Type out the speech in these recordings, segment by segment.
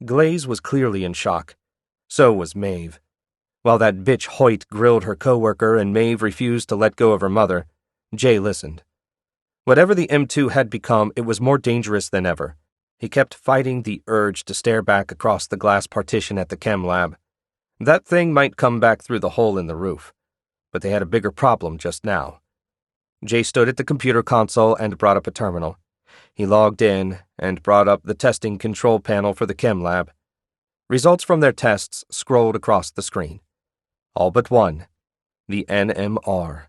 Glaze was clearly in shock. So was Maeve. While that bitch Hoyt grilled her coworker and Maeve refused to let go of her mother, Jay listened. Whatever the M2 had become, it was more dangerous than ever. He kept fighting the urge to stare back across the glass partition at the chem lab. That thing might come back through the hole in the roof, but they had a bigger problem just now. Jay stood at the computer console and brought up a terminal. He logged in and brought up the testing control panel for the chem lab. Results from their tests scrolled across the screen. All but one, the NMR.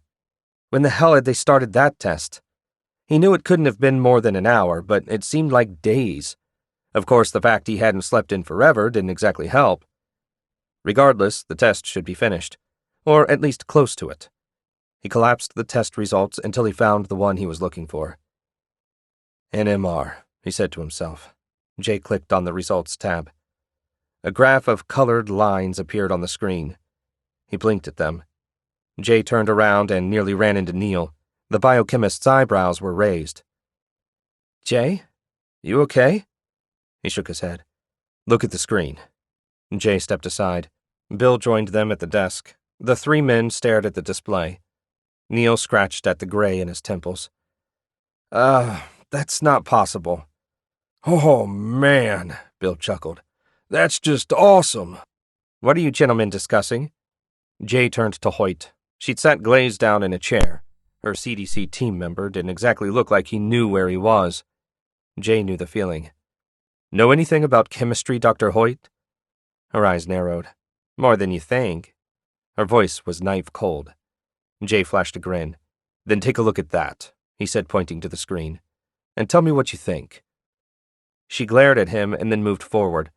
When the hell had they started that test? He knew it couldn't have been more than an hour, but it seemed like days. Of course, the fact he hadn't slept in forever didn't exactly help. Regardless, the test should be finished, or at least close to it. He collapsed the test results until he found the one he was looking for. NMR, he said to himself. Jay clicked on the results tab. A graph of colored lines appeared on the screen. He blinked at them. Jay turned around and nearly ran into Neil. The biochemist's eyebrows were raised. Jay? You okay? He shook his head. Look at the screen. Jay stepped aside. Bill joined them at the desk. The three men stared at the display. Neil scratched at the gray in his temples. That's not possible. Oh, man, Bill chuckled. That's just awesome. What are you gentlemen discussing? Jay turned to Hoyt. She'd sat glazed down in a chair. Her CDC team member didn't exactly look like he knew where he was. Jay knew the feeling. Know anything about chemistry, Dr. Hoyt? Her eyes narrowed. More than you think. Her voice was knife cold. Jay flashed a grin. Then take a look at that, he said, pointing to the screen. And tell me what you think. She glared at him and then moved forward.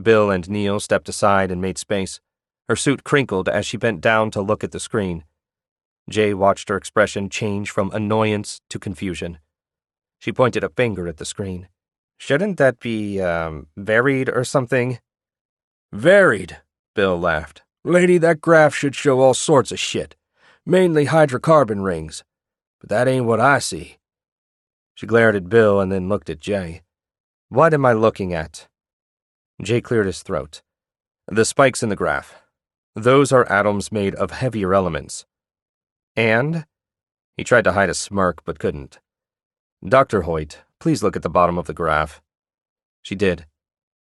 Bill and Neil stepped aside and made space. Her suit crinkled as she bent down to look at the screen. Jay watched her expression change from annoyance to confusion. She pointed a finger at the screen. Shouldn't that be, varied or something? Varied, Bill laughed. Lady, that graph should show all sorts of shit. Mainly hydrocarbon rings. But that ain't what I see. She glared at Bill and then looked at Jay. What am I looking at? Jay cleared his throat. The spikes in the graph. Those are atoms made of heavier elements. And? He tried to hide a smirk, but couldn't. Dr. Hoyt, please look at the bottom of the graph. She did.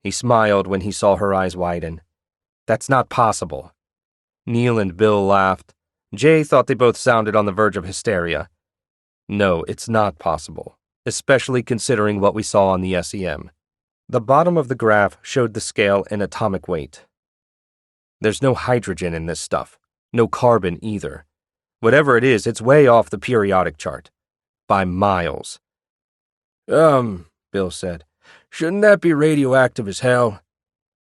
He smiled when he saw her eyes widen. That's not possible. Neil and Bill laughed. Jay thought they both sounded on the verge of hysteria. No, it's not possible, especially considering what we saw on the SEM. The bottom of the graph showed the scale in atomic weight. There's no hydrogen in this stuff. No carbon either. Whatever it is, it's way off the periodic chart. By miles. Bill said. Shouldn't that be radioactive as hell?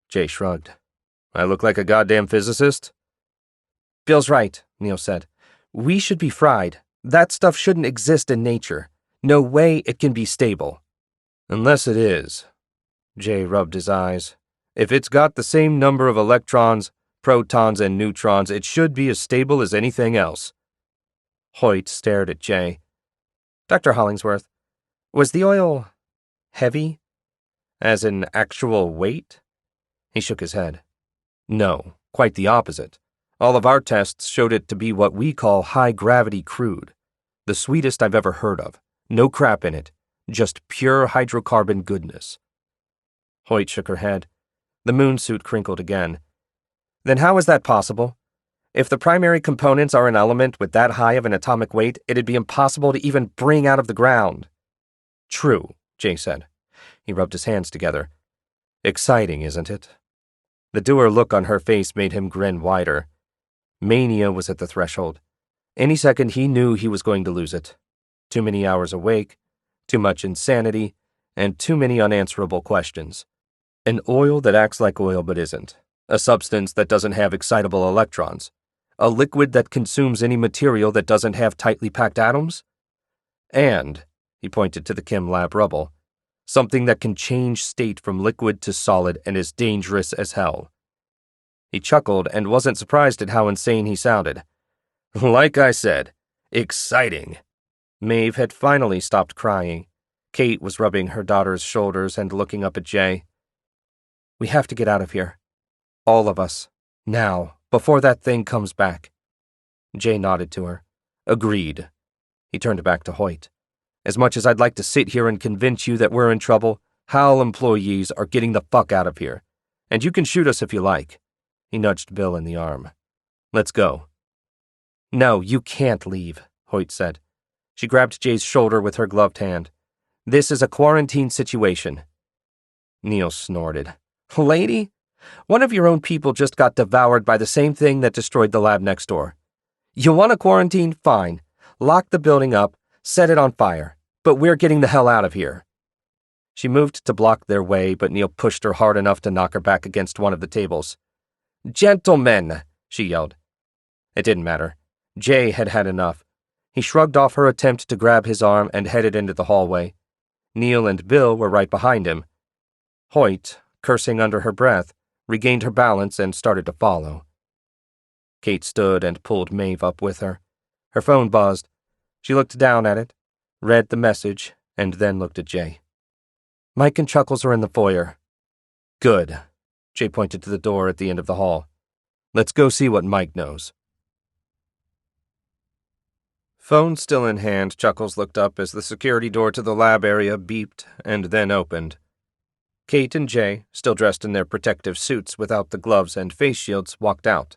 Jay shrugged. I look like a goddamn physicist? Bill's right, Neil said. We should be fried. That stuff shouldn't exist in nature. No way it can be stable. Unless it is. Jay rubbed his eyes. If it's got the same number of electrons, protons, and neutrons, it should be as stable as anything else. Hoyt stared at Jay. Dr. Hollingsworth, was the oil heavy? As in actual weight? He shook his head. No, quite the opposite. All of our tests showed it to be what we call high-gravity crude. The sweetest I've ever heard of. No crap in it. Just pure hydrocarbon goodness. Hoyt shook her head. The moon suit crinkled again. Then how is that possible? If the primary components are an element with that high of an atomic weight, it'd be impossible to even bring out of the ground. True, Jay said. He rubbed his hands together. Exciting, isn't it? The dour look on her face made him grin wider. Mania was at the threshold. Any second he knew he was going to lose it. Too many hours awake, too much insanity, and too many unanswerable questions. An oil that acts like oil but isn't. A substance that doesn't have excitable electrons. A liquid that consumes any material that doesn't have tightly packed atoms? And, he pointed to the chem lab rubble, something that can change state from liquid to solid and is dangerous as hell. He chuckled and wasn't surprised at how insane he sounded. Like I said, exciting. Maeve had finally stopped crying. Kate was rubbing her daughter's shoulders and looking up at Jay. We have to get out of here. All of us. Now, before that thing comes back. Jay nodded to her. Agreed. He turned back to Hoyt. As much as I'd like to sit here and convince you that we're in trouble, Hal employees are getting the fuck out of here. And you can shoot us if you like. He nudged Bill in the arm. Let's go. No, you can't leave, Hoyt said. She grabbed Jay's shoulder with her gloved hand. This is a quarantine situation. Neil snorted. Lady, one of your own people just got devoured by the same thing that destroyed the lab next door. You want a quarantine? Fine. Lock the building up, set it on fire. But we're getting the hell out of here. She moved to block their way, but Neil pushed her hard enough to knock her back against one of the tables. Gentlemen, she yelled. It didn't matter. Jay had had enough. He shrugged off her attempt to grab his arm and headed into the hallway. Neil and Bill were right behind him. Hoyt, cursing under her breath, regained her balance and started to follow. Kate stood and pulled Maeve up with her. Her phone buzzed. She looked down at it, read the message, and then looked at Jay. Mike and Chuckles are in the foyer. Good. Jay pointed to the door at the end of the hall. Let's go see what Mike knows. Phone still in hand, Chuckles looked up as the security door to the lab area beeped and then opened. Kate and Jay, still dressed in their protective suits without the gloves and face shields, walked out.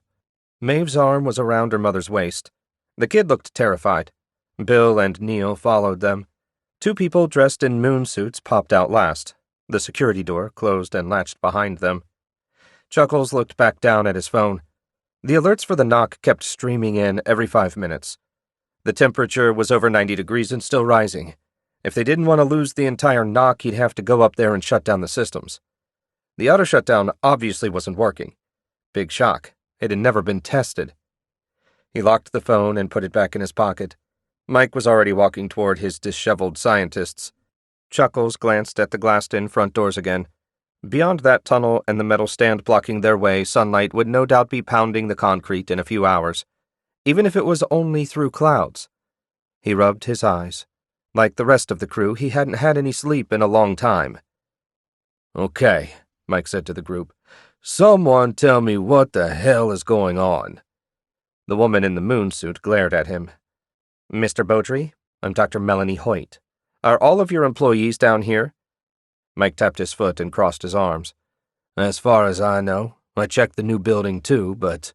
Maeve's arm was around her mother's waist. The kid looked terrified. Bill and Neil followed them. Two people dressed in moon suits popped out last. The security door closed and latched behind them. Chuckles looked back down at his phone. The alerts for the knock kept streaming in every 5 minutes. The temperature was over 90 degrees and still rising. If they didn't want to lose the entire knock, he'd have to go up there and shut down the systems. The auto shutdown obviously wasn't working. Big shock. It had never been tested. He locked the phone and put it back in his pocket. Mike was already walking toward his disheveled scientists. Chuckles glanced at the glassed-in front doors again. Beyond that tunnel and the metal stand blocking their way, sunlight would no doubt be pounding the concrete in a few hours, even if it was only through clouds. He rubbed his eyes. Like the rest of the crew, he hadn't had any sleep in a long time. Okay, Mike said to the group. Someone tell me what the hell is going on. The woman in the moon suit glared at him. Mr. Beaudry, I'm Dr. Melanie Hoyt. Are all of your employees down here? Mike tapped his foot and crossed his arms. As far as I know. I checked the new building too, but...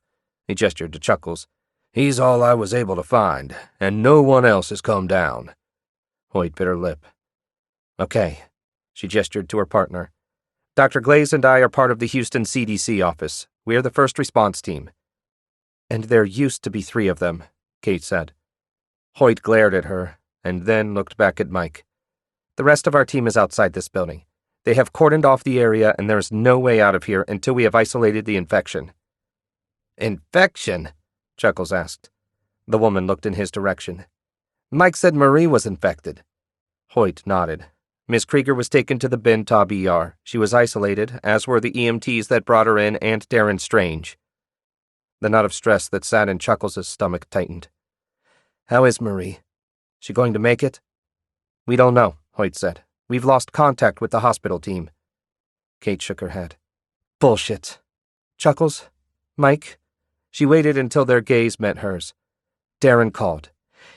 He gestured to Chuckles. He's all I was able to find, and no one else has come down. Hoyt bit her lip. Okay, she gestured to her partner. Dr. Glaze and I are part of the Houston CDC office. We are the first response team. And there used to be 3 of them, Kate said. Hoyt glared at her, and then looked back at Mike. The rest of our team is outside this building. They have cordoned off the area, and there is no way out of here until we have isolated the infection. Infection? Chuckles asked. The woman looked in his direction. Mike said Marie was infected. Hoyt nodded. Miss Krieger was taken to the Ben Taub ER. She was isolated, as were the EMTs that brought her in and Darren Strange. The knot of stress that sat in Chuckles' stomach tightened. How is Marie? She going to make it? We don't know, Hoyt said. We've lost contact with the hospital team. Kate shook her head. Bullshit. Chuckles? Mike? She waited until their gaze met hers. Darren called.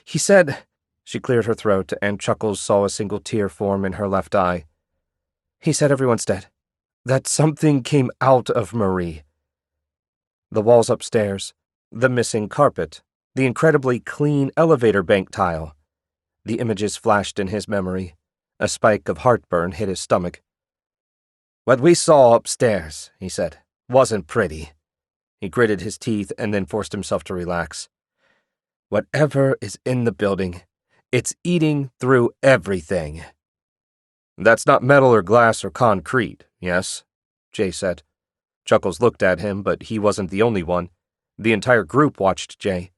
He said... She cleared her throat, and Chuckles saw a single tear form in her left eye. He said everyone's dead. That something came out of Marie. The walls upstairs, the missing carpet, the incredibly clean elevator bank tile. The images flashed in his memory. A spike of heartburn hit his stomach. What we saw upstairs, he said, wasn't pretty. He gritted his teeth and then forced himself to relax. Whatever is in the building, it's eating through everything. That's not metal or glass or concrete, yes? Jay said. Chuckles looked at him, but he wasn't the only one. The entire group watched Jay.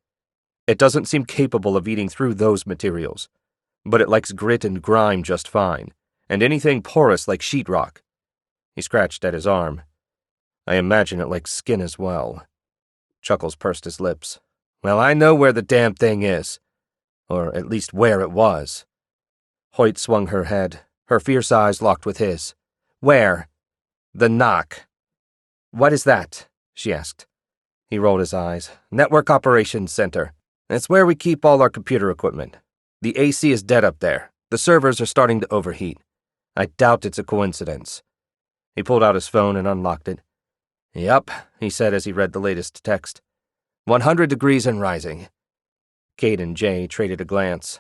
It doesn't seem capable of eating through those materials, but it likes grit and grime just fine, and anything porous like sheetrock. He scratched at his arm. I imagine it likes skin as well. Chuckles pursed his lips. Well, I know where the damn thing is. Or at least where it was. Hoyt swung her head, her fierce eyes locked with his. Where? The knock. What is that? She asked. He rolled his eyes. Network Operations Center. It's where we keep all our computer equipment. The AC is dead up there. The servers are starting to overheat. I doubt it's a coincidence. He pulled out his phone and unlocked it. Yup, he said as he read the latest text. 100 degrees and rising. Kate and Jay traded a glance.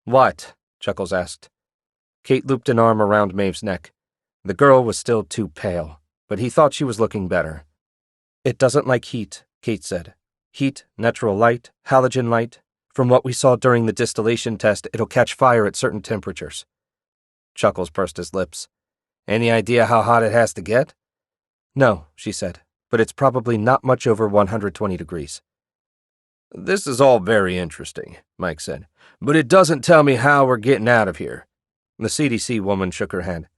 What? Chuckles asked. Kate looped an arm around Maeve's neck. The girl was still too pale, but he thought she was looking better. It doesn't like heat, Kate said. Heat, natural light, halogen light. From what we saw during the distillation test, it'll catch fire at certain temperatures. Chuckles pursed his lips. Any idea how hot it has to get? No, she said, but it's probably not much over 120 degrees. This is all very interesting, Mike said, but it doesn't tell me how we're getting out of here. The CDC woman shook her head.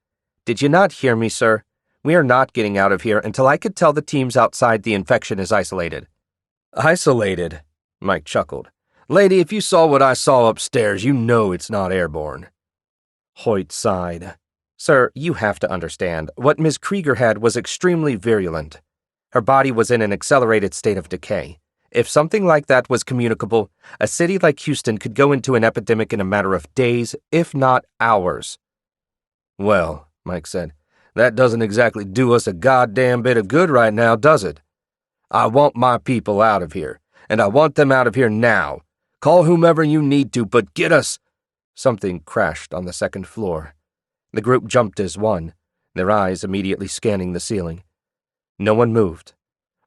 Did you not hear me, sir? We are not getting out of here until I could tell the teams outside the infection is isolated. Isolated? Mike chuckled. Lady, if you saw what I saw upstairs, you know it's not airborne. Hoyt sighed. Sir, you have to understand, what Ms. Krieger had was extremely virulent. Her body was in an accelerated state of decay. If something like that was communicable, a city like Houston could go into an epidemic in a matter of days, if not hours. Well, Mike said, that doesn't exactly do us a goddamn bit of good right now, does it? I want my people out of here, and I want them out of here now. Call whomever you need to, but get us. Something crashed on the second floor. The group jumped as one, their eyes immediately scanning the ceiling. No one moved.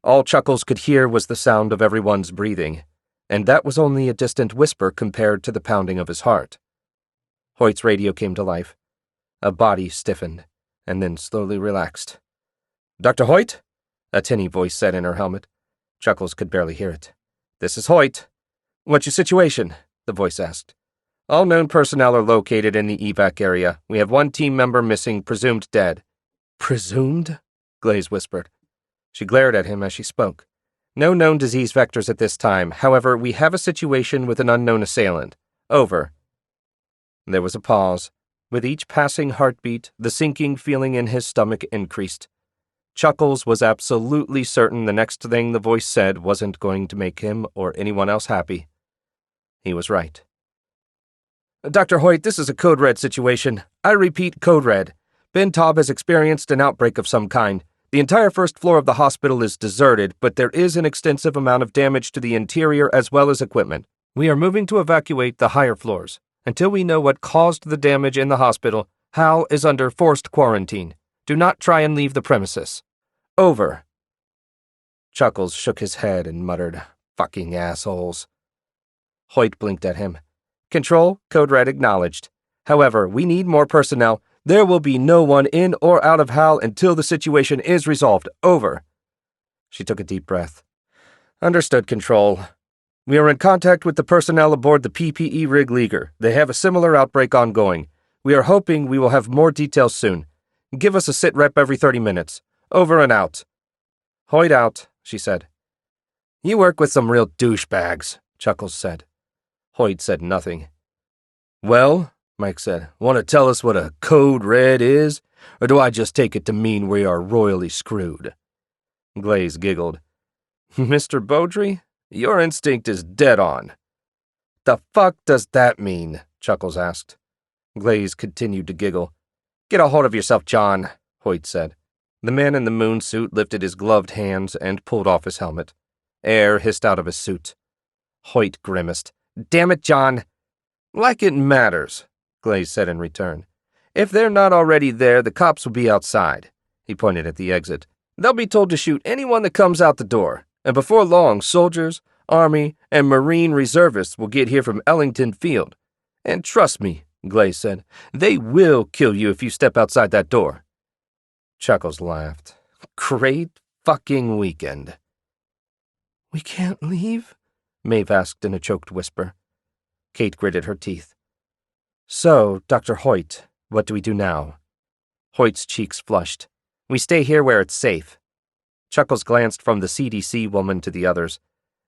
All Chuckles could hear was the sound of everyone's breathing, and that was only a distant whisper compared to the pounding of his heart. Hoyt's radio came to life. A body stiffened, and then slowly relaxed. Dr. Hoyt? A tinny voice said in her helmet. Chuckles could barely hear it. This is Hoyt. What's your situation? The voice asked. All known personnel are located in the evac area. We have one team member missing, presumed dead. Presumed? Glaze whispered. She glared at him as she spoke. No known disease vectors at this time. However, we have a situation with an unknown assailant. Over. There was a pause. With each passing heartbeat, the sinking feeling in his stomach increased. Chuckles was absolutely certain the next thing the voice said wasn't going to make him or anyone else happy. He was right. Dr. Hoyt, this is a Code Red situation. I repeat, Code Red. Ben Taub has experienced an outbreak of some kind. The entire first floor of the hospital is deserted, but there is an extensive amount of damage to the interior as well as equipment. We are moving to evacuate the higher floors. Until we know what caused the damage in the hospital, Hal is under forced quarantine. Do not try and leave the premises. Over. Chuckles shook his head and muttered, Fucking assholes. Hoyt blinked at him. Control, Code Red acknowledged. However, we need more personnel. There will be no one in or out of HAL until the situation is resolved. Over. She took a deep breath. Understood, Control. We are in contact with the personnel aboard the PPE rig Leaguer. They have a similar outbreak ongoing. We are hoping we will have more details soon. Give us a sit rep every 30 minutes. Over and out. Hoyt out, she said. You work with some real douchebags, Chuckles said. Hoyt said nothing. Well, Mike said, want to tell us what a Code Red is? Or do I just take it to mean we are royally screwed? Glaze giggled. Mr. Beaudry, your instinct is dead on. The fuck does that mean? Chuckles asked. Glaze continued to giggle. Get a hold of yourself, John, Hoyt said. The man in the moon suit lifted his gloved hands and pulled off his helmet. Air hissed out of his suit. Hoyt grimaced. Damn it, John. Like it matters, Glaze said in return. If they're not already there, the cops will be outside. He pointed at the exit. They'll be told to shoot anyone that comes out the door, and before long, soldiers, Army, and Marine reservists will get here from Ellington Field. And trust me, Glaze said, they will kill you if you step outside that door. Chuckles laughed. Great fucking weekend. We can't leave? Maeve asked in a choked whisper. Kate gritted her teeth. So, Dr. Hoyt, what do we do now? Hoyt's cheeks flushed. We stay here where it's safe. Chuckles glanced from the CDC woman to the others.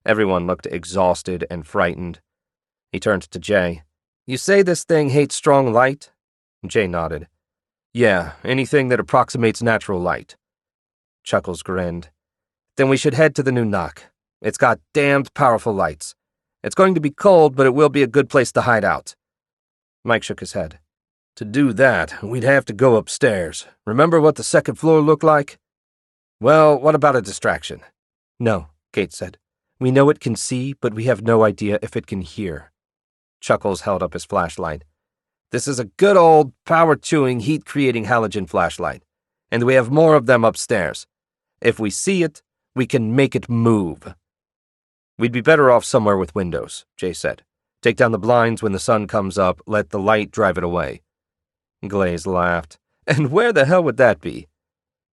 Everyone looked exhausted and frightened. He turned to Jay. You say this thing hates strong light? Jay nodded. Yeah, anything that approximates natural light. Chuckles grinned. Then we should head to the new knock. It's got damned powerful lights. It's going to be cold, but it will be a good place to hide out. Mike shook his head. To do that, we'd have to go upstairs. Remember what the second floor looked like? Well, what about a distraction? No, Kate said. We know it can see, but we have no idea if it can hear. Chuckles held up his flashlight. This is a good old, power-chewing, heat-creating halogen flashlight, and we have more of them upstairs. If we see it, we can make it move. We'd be better off somewhere with windows, Jay said. Take down the blinds when the sun comes up, let the light drive it away. Glaze laughed. And where the hell would that be?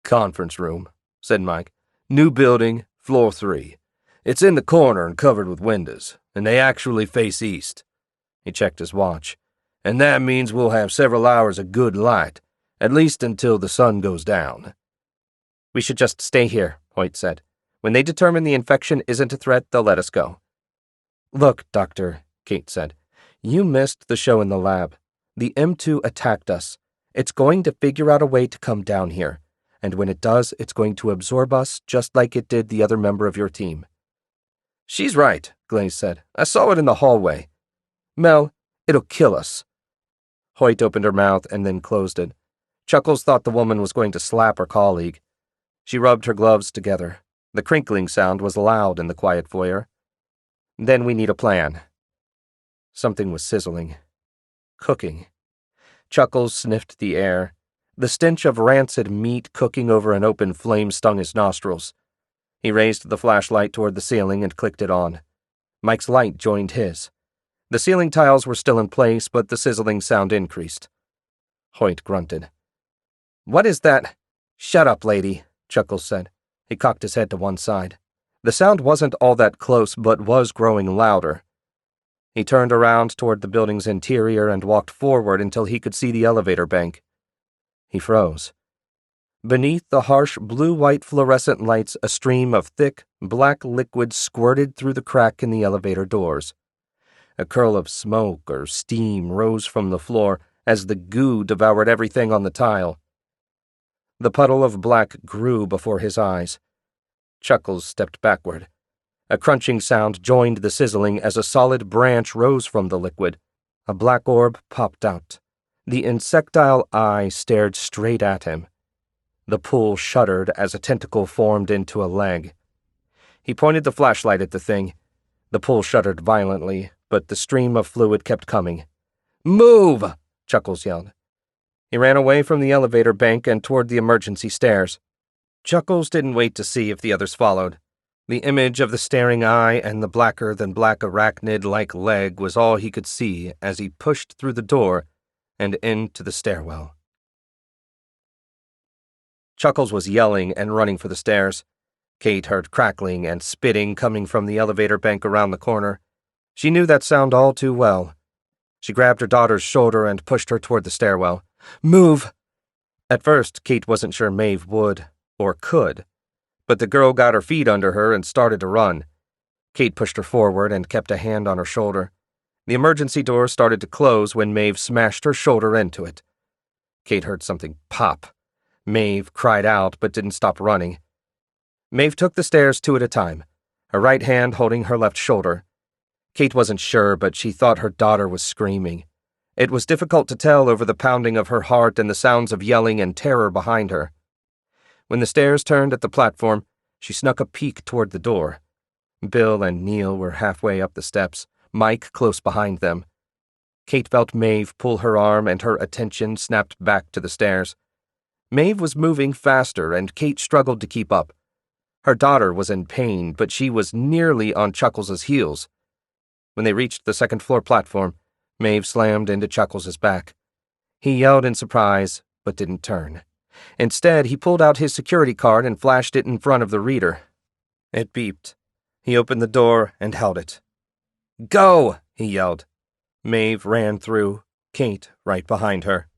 Conference room, said Mike. New building, floor 3. It's in the corner and covered with windows, and they actually face east. He checked his watch. And that means we'll have several hours of good light, at least until the sun goes down. We should just stay here, Hoyt said. When they determine the infection isn't a threat, they'll let us go. Look, Doctor, Kate said. You missed the show in the lab. The M2 attacked us. It's going to figure out a way to come down here, and when it does, it's going to absorb us just like it did the other member of your team. She's right, Glaze said. I saw it in the hallway. Mel, it'll kill us. Hoyt opened her mouth and then closed it. Chuckles thought the woman was going to slap her colleague. She rubbed her gloves together. The crinkling sound was loud in the quiet foyer. Then we need a plan. Something was sizzling. Cooking. Chuckles sniffed the air. The stench of rancid meat cooking over an open flame stung his nostrils. He raised the flashlight toward the ceiling and clicked it on. Mike's light joined his. The ceiling tiles were still in place, but the sizzling sound increased. Hoyt grunted. What is that? Shut up, lady, Chuckles said. He cocked his head to one side. The sound wasn't all that close, but was growing louder. He turned around toward the building's interior and walked forward until he could see the elevator bank. He froze. Beneath the harsh blue-white fluorescent lights, a stream of thick, black liquid squirted through the crack in the elevator doors. A curl of smoke or steam rose from the floor as the goo devoured everything on the tile. The puddle of black grew before his eyes. Chuckles stepped backward. A crunching sound joined the sizzling as a solid branch rose from the liquid. A black orb popped out. The insectile eye stared straight at him. The pool shuddered as a tentacle formed into a leg. He pointed the flashlight at the thing. The pool shuddered violently, but the stream of fluid kept coming. Move! Chuckles yelled. He ran away from the elevator bank and toward the emergency stairs. Chuckles didn't wait to see if the others followed. The image of the staring eye and the blacker-than-black arachnid-like leg was all he could see as he pushed through the door and into the stairwell. Chuckles was yelling and running for the stairs. Kate heard crackling and spitting coming from the elevator bank around the corner. She knew that sound all too well. She grabbed her daughter's shoulder and pushed her toward the stairwell. Move! At first, Kate wasn't sure Maeve would, or could, but the girl got her feet under her and started to run. Kate pushed her forward and kept a hand on her shoulder. The emergency door started to close when Maeve smashed her shoulder into it. Kate heard something pop. Maeve cried out but didn't stop running. Maeve took the stairs 2 at a time, her right hand holding her left shoulder. Kate wasn't sure, but she thought her daughter was screaming. It was difficult to tell over the pounding of her heart and the sounds of yelling and terror behind her. When the stairs turned at the platform, she snuck a peek toward the door. Bill and Neil were halfway up the steps, Mike close behind them. Kate felt Maeve pull her arm and her attention snapped back to the stairs. Maeve was moving faster and Kate struggled to keep up. Her daughter was in pain, but she was nearly on Chuckles' heels. When they reached the second-floor platform, Maeve slammed into Chuckles' back. He yelled in surprise, but didn't turn. Instead, he pulled out his security card and flashed it in front of the reader. It beeped. He opened the door and held it. Go! He yelled. Maeve ran through, Kate right behind her.